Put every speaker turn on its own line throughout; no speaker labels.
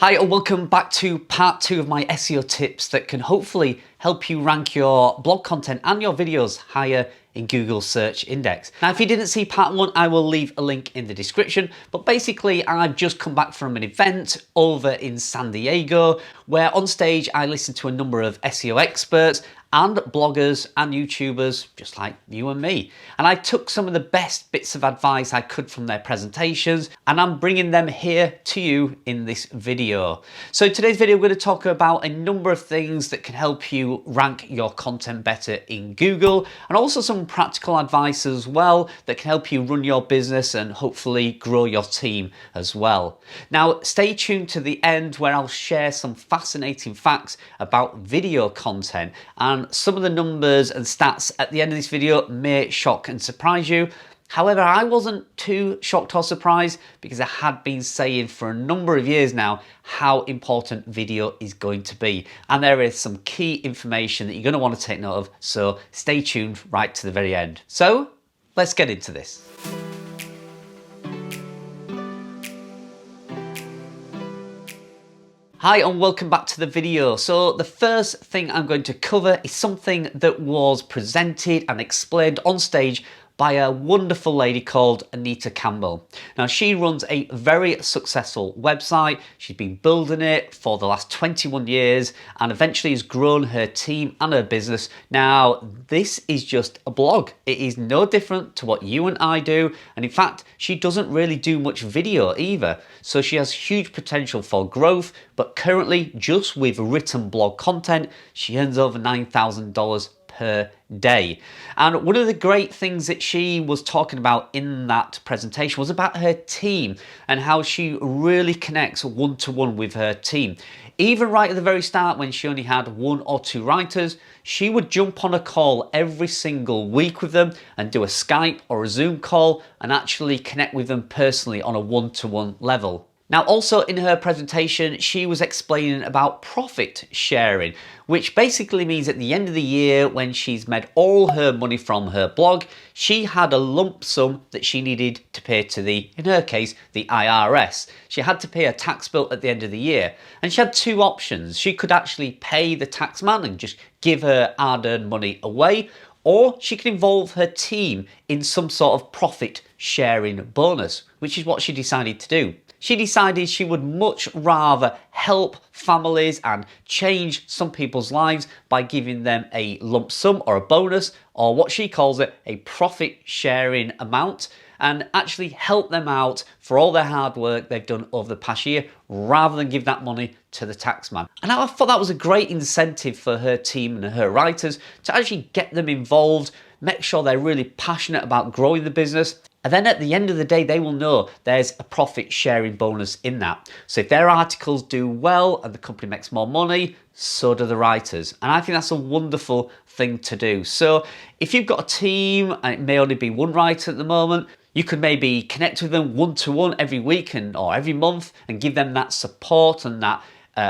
Hi and welcome back to part 2 of my SEO tips that can hopefully help you rank your blog content and your videos higher in Google search index. Now, if you didn't see part 1, I will leave a link in the description, but basically I've just come back from an event over in San Diego where on stage I listened to a number of SEO experts and bloggers and YouTubers just like you and me. And I took some of the best bits of advice I could from their presentations and I'm bringing them here to you in this video. So today's video we're going to talk about a number of things that can help you rank your content better in Google, and also some practical advice as well that can help you run your business and hopefully grow your team as well. Now stay tuned to the end where I'll share some fascinating facts about video content, and some of the numbers and stats at the end of this video may shock and surprise you. However, I wasn't too shocked or surprised because I had been saying for a number of years now how important video is going to be. And there is some key information that you're going to want to take note of, so stay tuned right to the very end. So let's get into this. Hi and welcome back to the video. So the first thing I'm going to cover is something that was presented and explained on stage by a wonderful lady called Anita Campbell. Now she runs a very successful website. She's been building it for the last 21 years and eventually has grown her team and her business. Now this is just a blog. It is no different to what you and I do, and in fact she doesn't really do much video either. So she has huge potential for growth, but currently just with written blog content she earns over $9,000 per day. And one of the great things that she was talking about in that presentation was about her team and how she really connects one-to-one with her team. Even right at the very start, when she only had 1 or 2 writers, she would jump on a call every single week with them and do a Skype or a Zoom call and actually connect with them personally on a one-to-one level. Now also in her presentation she was explaining about profit sharing, which basically means at the end of the year when she's made all her money from her blog, she had a lump sum that she needed to pay to in her case, the IRS. She had to pay a tax bill at the end of the year, and she had 2 options. She could actually pay the tax man and just give her hard-earned money away, or she could involve her team in some sort of profit sharing bonus, which is what she decided to do. She decided she would much rather help families and change some people's lives by giving them a lump sum or a bonus, or what she calls it, a profit sharing amount, and actually help them out for all their hard work they've done over the past year, rather than give that money to the taxman. And I thought that was a great incentive for her team and her writers to actually get them involved, make sure they're really passionate about growing the business. And then at the end of the day, they will know there's a profit sharing bonus in that. So if their articles do well and the company makes more money, so do the writers. And I think that's a wonderful thing to do. So if you've got a team and it may only be 1 writer at the moment, you could maybe connect with them one-to-one every week or every month and give them that support and that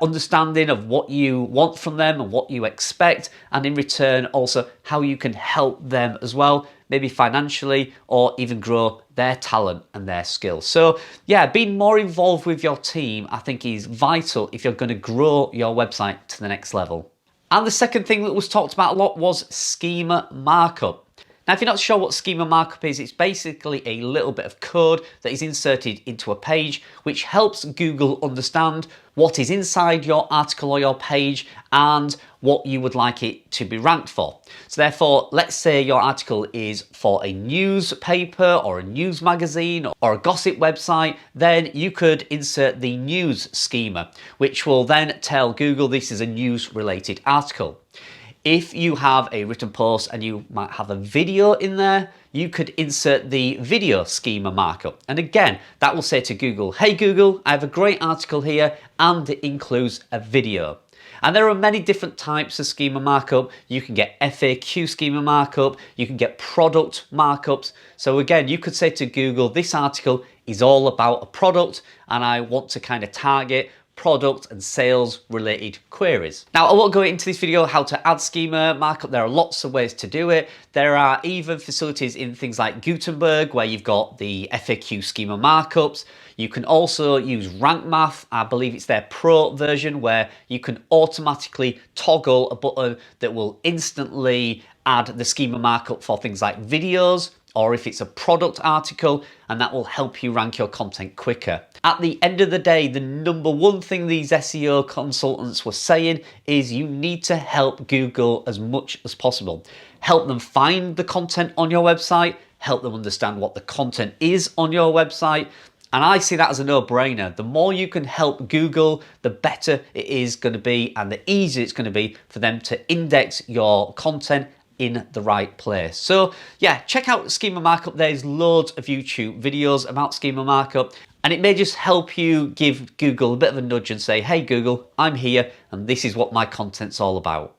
understanding of what you want from them and what you expect, and in return also how you can help them as well, maybe financially, or even grow their talent and their skills. So yeah, being more involved with your team I think is vital if you're going to grow your website to the next level. And the second thing that was talked about a lot was Schema Markup. Now, if you're not sure what Schema Markup is, it's basically a little bit of code that is inserted into a page which helps Google understand what is inside your article or your page and what you would like it to be ranked for. So therefore, let's say your article is for a newspaper or a news magazine or a gossip website, then you could insert the news schema, which will then tell Google this is a news related article. If you have a written post and you might have a video in there, you could insert the video schema markup. And again, that will say to Google, hey Google, I have a great article here and it includes a video. And there are many different types of schema markup. You can get FAQ schema markup, you can get product markups. So again, you could say to Google, this article is all about a product and I want to kind of target product and sales related queries. Now I won't go into this video how to add schema markup. There are lots of ways to do it. There are even facilities in things like Gutenberg where you've got the FAQ schema markups. You can also use Rank Math. I believe it's their pro version, where you can automatically toggle a button that will instantly add the schema markup for things like videos, or if it's a product article, and that will help you rank your content quicker. At the end of the day, the number one thing these SEO consultants were saying is you need to help Google as much as possible. Help them find the content on your website, help them understand what the content is on your website, and I see that as a no-brainer. The more you can help Google, the better it is going to be, and the easier it's going to be for them to index your content in the right place. So yeah, check out Schema Markup. There's loads of YouTube videos about Schema Markup, and it may just help you give Google a bit of a nudge and say, hey Google, I'm here and this is what my content's all about.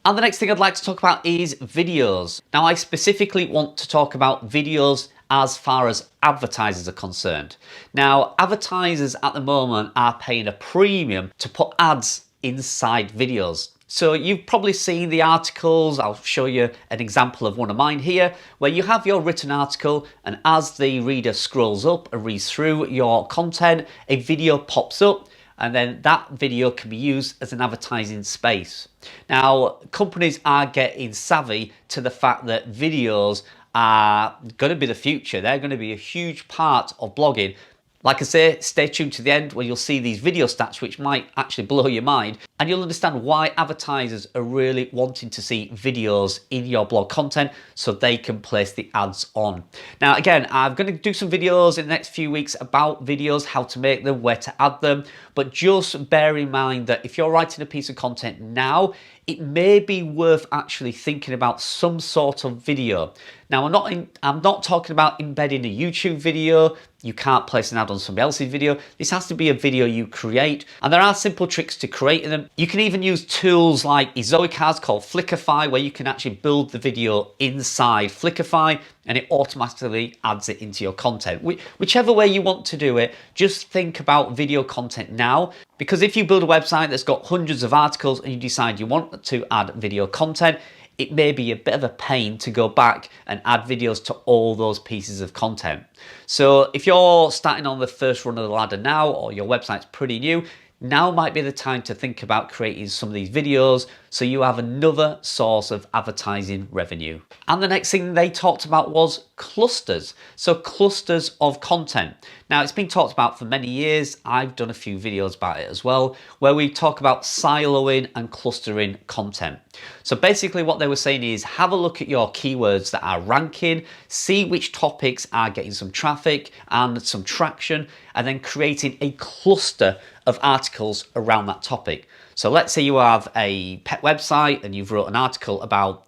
And the next thing I'd like to talk about is videos. Now, I specifically want to talk about videos as far as advertisers are concerned. Now, advertisers at the moment are paying a premium to put ads inside videos. So you've probably seen the articles. I'll show you an example of one of mine here, where you have your written article, and as the reader scrolls up and reads through your content, a video pops up, and then that video can be used as an advertising space. Now, companies are getting savvy to the fact that videos are going to be the future. They're going to be a huge part of blogging. Like I say, stay tuned to the end where you'll see these video stats, which might actually blow your mind, and you'll understand why advertisers are really wanting to see videos in your blog content so they can place the ads on. Now, again, I'm going to do some videos in the next few weeks about videos, how to make them, where to add them, but just bear in mind that if you're writing a piece of content now, it may be worth actually thinking about some sort of video. Now, I'm not talking about embedding a YouTube video. You can't place an ad on somebody else's video. This has to be a video you create, and there are simple tricks to creating them. You can even use tools like Ezoic has called Flickrfy, where you can actually build the video inside Flickrfy and it automatically adds it into your content. Whichever way you want to do it, just think about video content now, because if you build a website that's got hundreds of articles and you decide you want to add video content, it may be a bit of a pain to go back and add videos to all those pieces of content. So if you're starting on the first run of the ladder now, or your website's pretty new, now might be the time to think about creating some of these videos so you have another source of advertising revenue. And the next thing they talked about was clusters. So clusters of content. Now, it's been talked about for many years. I've done a few videos about it as well, where we talk about siloing and clustering content. So basically what they were saying is have a look at your keywords that are ranking, see which topics are getting some traffic and some traction, and then creating a cluster of articles around that topic. So let's say you have a pet website and you've wrote an article about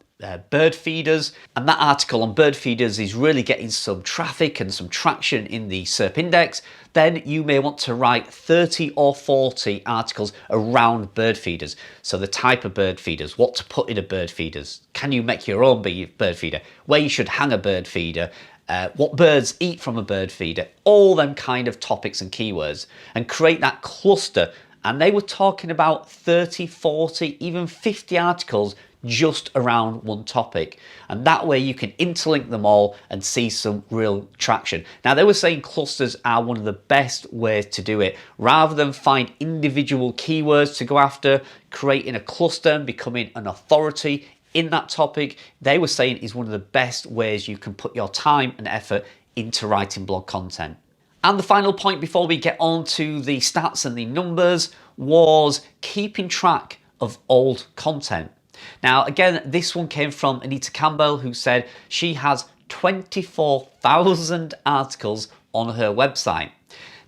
bird feeders, and that article on bird feeders is really getting some traffic and some traction in the SERP index. Then you may want to write 30 or 40 articles around bird feeders. So the type of bird feeders, what to put in a bird feeders, can you make your own bird feeder, where you should hang a bird feeder, what birds eat from a bird feeder, all them kind of topics and keywords, and create that cluster. And they were talking about 30, 40, even 50 articles just around one topic. And that way you can interlink them all and see some real traction. Now, they were saying clusters are one of the best ways to do it. Rather than find individual keywords to go after, creating a cluster and becoming an authority in that topic, they were saying is one of the best ways you can put your time and effort into writing blog content. And the final point before we get on to the stats and the numbers was keeping track of old content. Now, again, this one came from Anita Campbell, who said she has 24,000 articles on her website.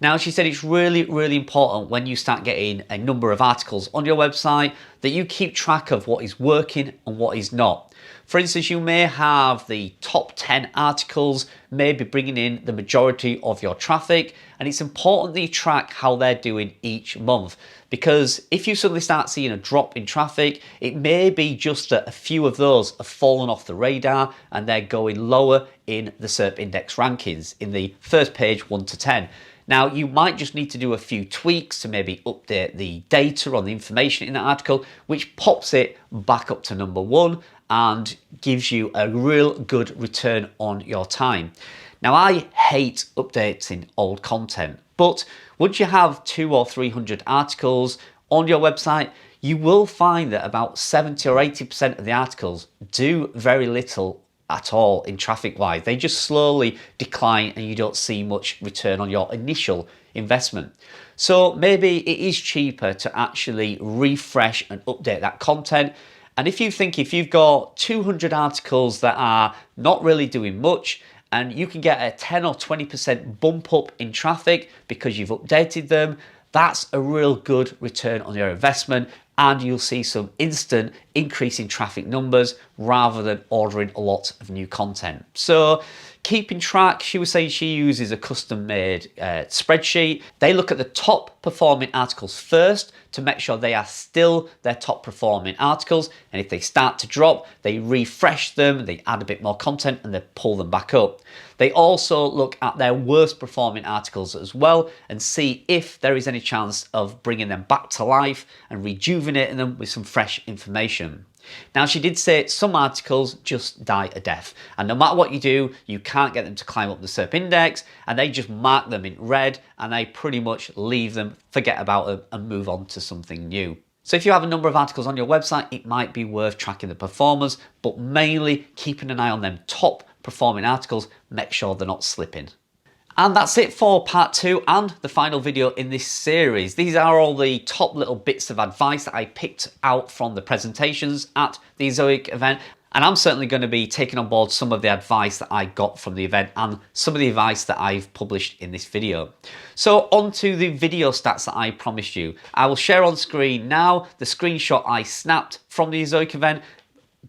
Now, she said it's really, really important when you start getting a number of articles on your website that you keep track of what is working and what is not. For instance, you may have the top 10 articles, maybe bringing in the majority of your traffic, and it's important that you track how they're doing each month. Because if you suddenly start seeing a drop in traffic, it may be just that a few of those have fallen off the radar and they're going lower in the SERP index rankings in the first page 1 to 10. Now, you might just need to do a few tweaks to maybe update the data or the information in that article, which pops it back up to number 1 and gives you a real good return on your time. Now, I hate updating old content, But once you have 200 or 300 articles on your website, you will find that about 70 or 80% of the articles do very little at all in traffic wise. They just slowly decline and you don't see much return on your initial investment. So maybe it is cheaper to actually refresh and update that content. And if you think if you've got 200 articles that are not really doing much, and you can get a 10 or 20% bump up in traffic because you've updated them, that's a real good return on your investment, and you'll see some instant increase in traffic numbers rather than ordering a lot of new content. So keeping track, she was saying she uses a custom made spreadsheet. They look at the top performing articles first to make sure they are still their top performing articles, and if they start to drop, they refresh them, they add a bit more content and they pull them back up. They also look at their worst performing articles as well and see if there is any chance of bringing them back to life and rejuvenating them with some fresh information. Now, she did say some articles just die a death, and no matter what you do, you can't get them to climb up the SERP index, and they just mark them in red and they pretty much leave them, forget about them and move on to something new. So if you have a number of articles on your website, it might be worth tracking the performance, but mainly keeping an eye on them top performing articles, make sure they're not slipping. And that's it for part 2 and the final video in this series. These are all the top little bits of advice that I picked out from the presentations at the Ezoic event. And I'm certainly going to be taking on board some of the advice that I got from the event and some of the advice that I've published in this video. So on to the video stats that I promised you. I will share on screen now the screenshot I snapped from the Ezoic event.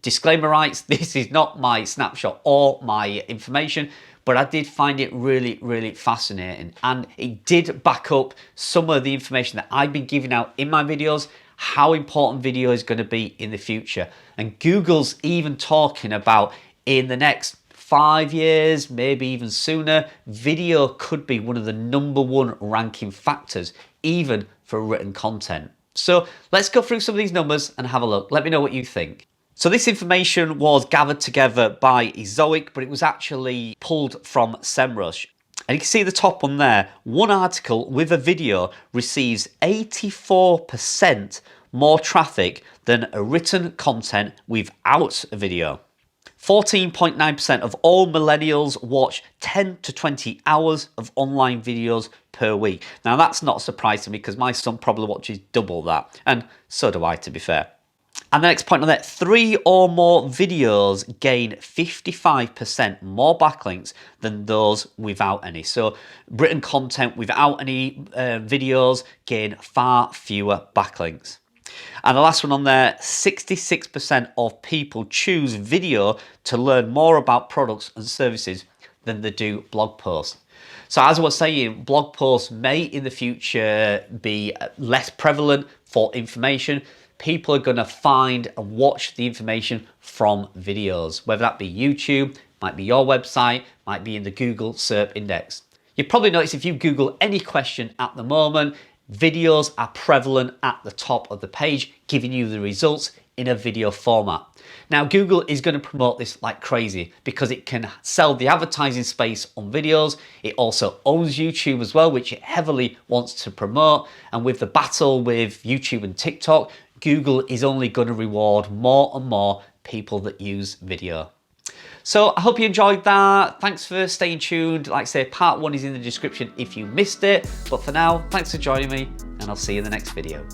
Disclaimer rights, this is not my snapshot or my information, but I did find it really, really fascinating, and it did back up some of the information that I've been giving out in my videos, how important video is going to be in the future. And Google's even talking about in the next 5 years, maybe even sooner, video could be one of the #1 ranking factors, even for written content. So let's go through some of these numbers and have a look. Let me know what you think. So this information was gathered together by Ezoic, but it was actually pulled from SEMrush. And you can see the top one there, one article with a video receives 84% more traffic than a written content without a video. 14.9% of all millennials watch 10 to 20 hours of online videos per week. Now that's not a surprise to me because my son probably watches double that, and so do I, to be fair. And the next point on that, 3 or more videos gain 55% more backlinks than those without any. So written content without any videos gain far fewer backlinks. And the last one on there, 66% of people choose video to learn more about products and services than they do blog posts. So as I was saying, blog posts may in the future be less prevalent for information. People are going to find and watch the information from videos, whether that be YouTube, might be your website, might be in the Google SERP index. You probably notice if you Google any question at the moment, videos are prevalent at the top of the page, giving you the results in a video format. Now, Google is going to promote this like crazy because it can sell the advertising space on videos. It also owns YouTube as well, which it heavily wants to promote. And with the battle with YouTube and TikTok, Google is only going to reward more and more people that use video. So I hope you enjoyed that. Thanks for staying tuned. Like I say, part 1 is in the description if you missed it. But for now, thanks for joining me, and I'll see you in the next video.